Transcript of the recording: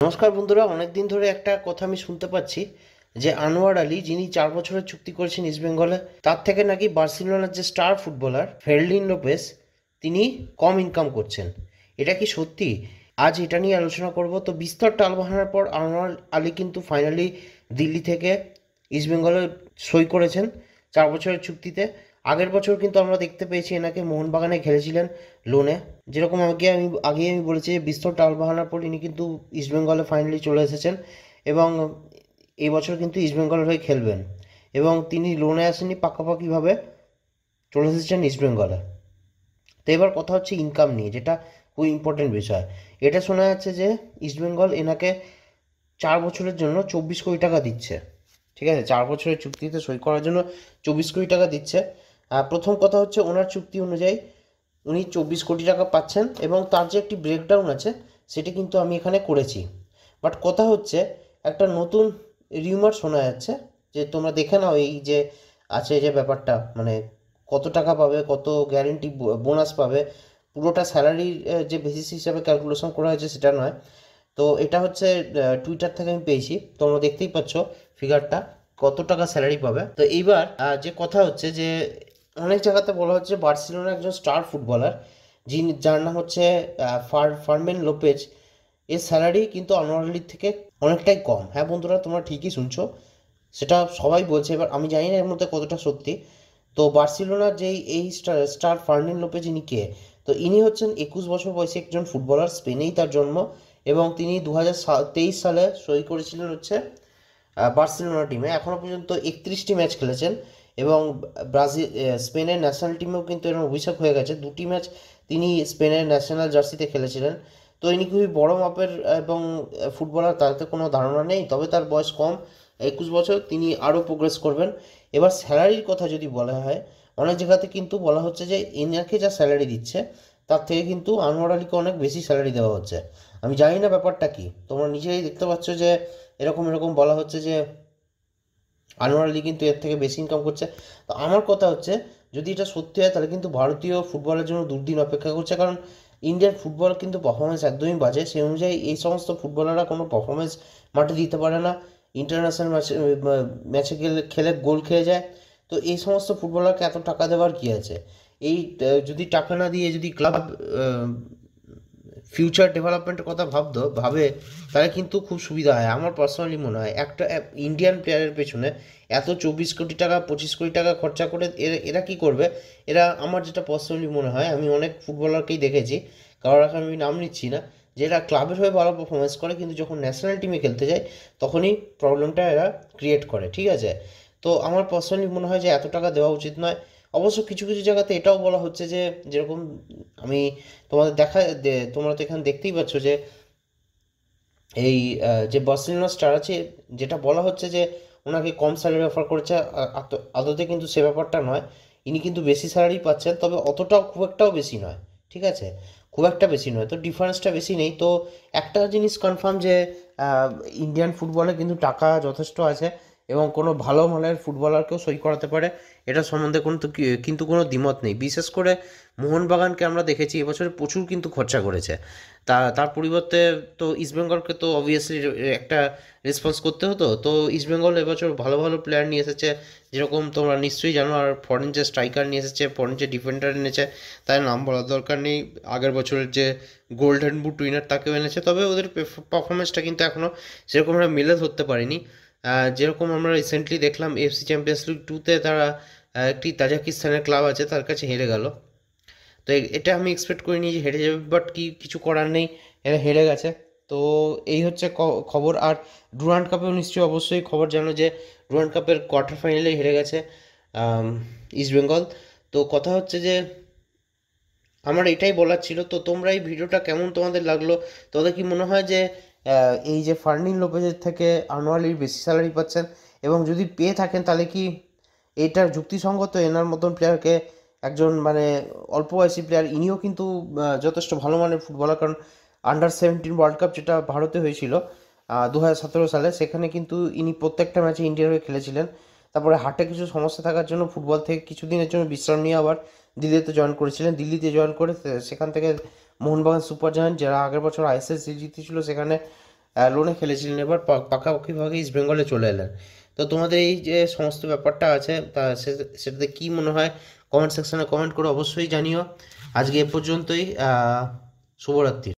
নমস্কার বন্ধুরা, অনেক দিন ধরে একটা কথা আমি শুনতে পাচ্ছি যে আনোয়ার আলী, যিনি 4 বছরের চুক্তি করেছেন ইস্ট বেঙ্গলে, তার থেকে নাকি বার্সেলোনার যে স্টার ফুটবলার ফের্লিন লোপেস তিনি কম ইনকাম করছেন। এটা কি সত্যি? আজ এটা নিয়ে আলোচনা করব। তো বিস্তর টালবাহানার পর আনোয়ার আলী কিন্তু ফাইনালি দিল্লি থেকে ইস্ট বেঙ্গলে সই করেছেন 4 বছরের চুক্তিতে। আগের বছর কিন্তু আমরা দেখতে পেয়েছি এনাকে মোহনবাগানে খেলেছিলেন লোনে। যেরকম আগেই আমি বলেছি যে বিস্তর টালবাহানার পর ইনি কিন্তু ইস্টবেঙ্গলে ফাইনালি চলে এসেছেন এবং এই বছর কিন্তু ইস্টবেঙ্গলের হয়ে খেলবেন। এবং তিনি লোনে আসেননি, পাকাপাকিভাবে চলে এসেছেন ইস্টবেঙ্গলে। তো এবার কথা হচ্ছে ইনকাম নিয়ে, যেটা খুব ইম্পর্টেন্ট বিষয়। এটা শোনা যাচ্ছে যে ইস্টবেঙ্গল এনাকে 4 বছরের জন্য 24 কোটি টাকা দিচ্ছে। ঠিক আছে, 4 বছরের চুক্তিতে সই করার জন্য 24 কোটি টাকা দিচ্ছে। প্রথম কথা হচ্ছে, ওনার চুক্তি অনুযায়ী উনি 24 কোটি টাকা পাচ্ছেন এবং তার যে একটি ব্রেকডাউন আছে সেটি কিন্তু আমি এখানে করেছি। বাট কথা হচ্ছে, একটা নতুন রিউমার শোনা যাচ্ছে, যে তোমরা দেখে নাও এই যে আছে যে ব্যাপারটা, মানে কত টাকা পাবে, কত গ্যারেন্টি বোনাস পাবে, পুরোটা স্যালারির যে বেসিস হিসাবে ক্যালকুলেশন করা হয়েছে সেটা নয়। তো এটা হচ্ছে টুইটার থেকে আমি পেয়েছি, তোমরা দেখতেই পাচ্ছ ফিগারটা, কত টাকা স্যালারি পাবে। তো এইবার যে কথা হচ্ছে যে অনেক জায়গাতে বলা হচ্ছে বার্সেলোনার একজন স্টার ফুটবলার, যার নাম হচ্ছে ফার্মেন লোপেজ, এর স্যালারি কিন্তু আনোয়ার আলীর থেকে অনেকটাই কম। হ্যাঁ বন্ধুরা, তোমরা ঠিকই শুনছো, সেটা সবাই বলছে। এবার আমি জানি না এর মধ্যে কতটা সত্যি। তো বার্সেলোনার যেই এই স্টার ফার্নিন লোপেজ, ইনি কে? তো ইনি হচ্ছেন 21 বছর বয়সী একজন ফুটবলার, স্পেনেই তার জন্ম, এবং তিনি 2023 সালে সই করেছিলেন হচ্ছে বার্সেলোনা টিমে। এখনও পর্যন্ত 31টি ম্যাচ খেলেছেন এবং স্পেনের ন্যাশনাল টিমেও কিন্তু এরকম অভিষেক হয়ে গেছে। 2টি ম্যাচ তিনি স্পেনের ন্যাশনাল জার্সিতে খেলেছিলেন। তো ইনি খুবই বড় মাপের এবং ফুটবলার, তাতে কোনো ধারণা নেই, তবে তার বয়স কম, 21 বছর, তিনি আরও প্রোগ্রেস করবেন। এবার স্যালারির কথা যদি বলা হয়, অনেক জায়গাতে কিন্তু বলা হচ্ছে যে এনাকে যা স্যালারি দিচ্ছে তার থেকে কিন্তু আনোয়ার আলীকে অনেক বেশি স্যালারি দেওয়া হচ্ছে। আমি জানি না ব্যাপারটা কি, তোমরা নিজেই দেখতে পাচ্ছ যে এরকম এরকম বলা হচ্ছে যে আনোয়ার আলী কিন্তু এর থেকে বেশি ইনকাম করছে। তো আমার কথা হচ্ছে, যদি এটা সত্যি হয় তাহলে কিন্তু ভারতীয় ফুটবলের জন্য দুর্দিন অপেক্ষা করছে, কারণ ইন্ডিয়ান ফুটবল কিন্তু পারফরমেন্স একদমই বাজে। সেই অনুযায়ী এই সমস্ত ফুটবলাররা কোনো পারফরমেন্স মাঠে দিতে পারে না, ইন্টারন্যাশনাল ম্যাচে ম্যাচে খেলে খেলে গোল খেয়ে যায়। তো এই সমস্ত ফুটবলারকে এত টাকা দেওয়ার কী আছে? এই যদি টাকা না দিয়ে যদি ক্লাব ফিউচার ডেভেলপমেন্টের কথা ভাবে, তাহলে কিন্তু খুব সুবিধা হয়। আমার পার্সোনালি মনে হয় একটা ইন্ডিয়ান প্লেয়ারের পেছনে এত 24 কোটি টাকা 25 কোটি টাকা খরচা করে এরা এরা কী করবে? এরা, আমার যেটা পার্সোনালি মনে হয়, আমি অনেক ফুটবলারকেই দেখেছি, কারোর এখন আমি নাম নিচ্ছি না, যে এরা ক্লাবের হয়ে ভালো পারফরমেন্স করে কিন্তু যখন ন্যাশনাল টিমে খেলতে যায় তখনই প্রবলেমটা এরা ক্রিয়েট করে। ঠিক আছে, তো আমার পার্সোনালি মনে হয় যে এত টাকা দেওয়া উচিত নয়। অবশ্য কিছু কিছু জায়গাতে এটাও বলা হচ্ছে যে, যেরকম আমি তোমরা তো এখানে দেখতেই পাচ্ছ যে এই যে বার্সেলোনা স্টার আছে, যেটা বলা হচ্ছে যে ওনাকে কম স্যালারি অফার করেছে, আদতে কিন্তু সে ব্যাপারটা নয়। ইনি কিন্তু বেশি স্যালারি পাচ্ছেন, তবে অতটাও খুব একটাও বেশি নয়। ঠিক আছে, খুব একটা বেশি নয়, তো ডিফারেন্সটা বেশি নেই। তো একটা জিনিস কনফার্ম যে ইন্ডিয়ান ফুটবলে কিন্তু টাকা যথেষ্ট আছে এবং কোনো ভালো মানের ফুটবলারকেও সই করাতে পারে, এটা সম্বন্ধে কিন্তু কোনো দ্বিমত নেই। বিশেষ করে মোহনবাগানকে আমরা দেখেছি এবছরে প্রচুর কিন্তু খরচা করেছে। তার পরিবর্তে তো ইস্টবেঙ্গলকে তো অবভিয়াসলি একটা রেসপন্স করতে হতো। তো ইস্টবেঙ্গল এবছর ভালো ভালো প্লেয়ার নিয়ে এসেছে, যেরকম তোমরা নিশ্চয়ই জানো। আর ফরেন যে স্ট্রাইকার নিয়ে এসেছে, ফরেন যে ডিফেন্ডার এনেছে, তার নাম বলার দরকার নেই। আগের বছরের যে গোল্ডেন বুট উইনার তাকেও এনেছে, তবে ওদের পারফরমেন্সটা কিন্তু এখনও সেরকম আমরা মেলে ধরতে পারিনি। যেরকম আমরা রিসেন্টলি দেখলাম এফসি চ্যাম্পিয়ন্স লিগ 2-তে তারা একটি তাজাকিস্তানের ক্লাব আছে তার কাছে হেরে গেল। তো এটা আমি এক্সপেক্ট করিনি যে হেরে যাবে, বাট কিছু করার নেই, এরা হেরে গেছে। তো এই হচ্ছে খবর। আর ডুরান্ড কাপেও নিশ্চয়ই অবশ্যই খবর জানো যে ডুরান্ড কাপের কোয়ার্টার ফাইনালে হেরে গেছে ইস্টবেঙ্গল। তো কথা হচ্ছে যে আমার এটাই বলার ছিল। তো তোমরা এই ভিডিওটা কেমন তোমাদের লাগলো? তোমাদের কি মনে হয় যে এই যে ফার্নিন লোপেজের থেকে আনোয়ার আলী বেশি স্যালারি পাচ্ছেন, এবং যদি পেয়ে থাকেন তাহলে কি এটার যুক্তিসঙ্গত? এনার মতন প্লেয়ারকে, একজন মানে অল্প বয়সী প্লেয়ার, ইনিও কিন্তু যথেষ্ট ভালো মানের ফুটবলার, কারণ আন্ডার 17 ওয়ার্ল্ড কাপ যেটা ভারতে হয়েছিল 2017 সালে, সেখানে কিন্তু ইনি প্রত্যেকটা ম্যাচে ইন্ডিয়ার হয়ে খেলেছিলেন। তারপরে হার্টে কিছু সমস্যা থাকার জন্য ফুটবল থেকে কিছুদিনের জন্য বিশ্রাম নিয়ে আবার দিল্লিতে জয়েন করেছিলেন। দিল্লিতে জয়েন করে সেখান থেকে মোহনবাগান সুপার জায়ান্ট, যারা আগের বছর আইএসএল জিতেছিল, সেখানে লোনে খেলেছিলেন, এবার পাকাপাকিভাবে ইস্ট বেঙ্গলে চলে এলেন। তো তোমাদের এই যে সমস্ত ব্যাপারটা আছে তা সেটাতে কী মনে হয় কমেন্ট সেকশনে কমেন্ট করে অবশ্যই জানিও। আজকে এ পর্যন্তই। শুভরাত্রি।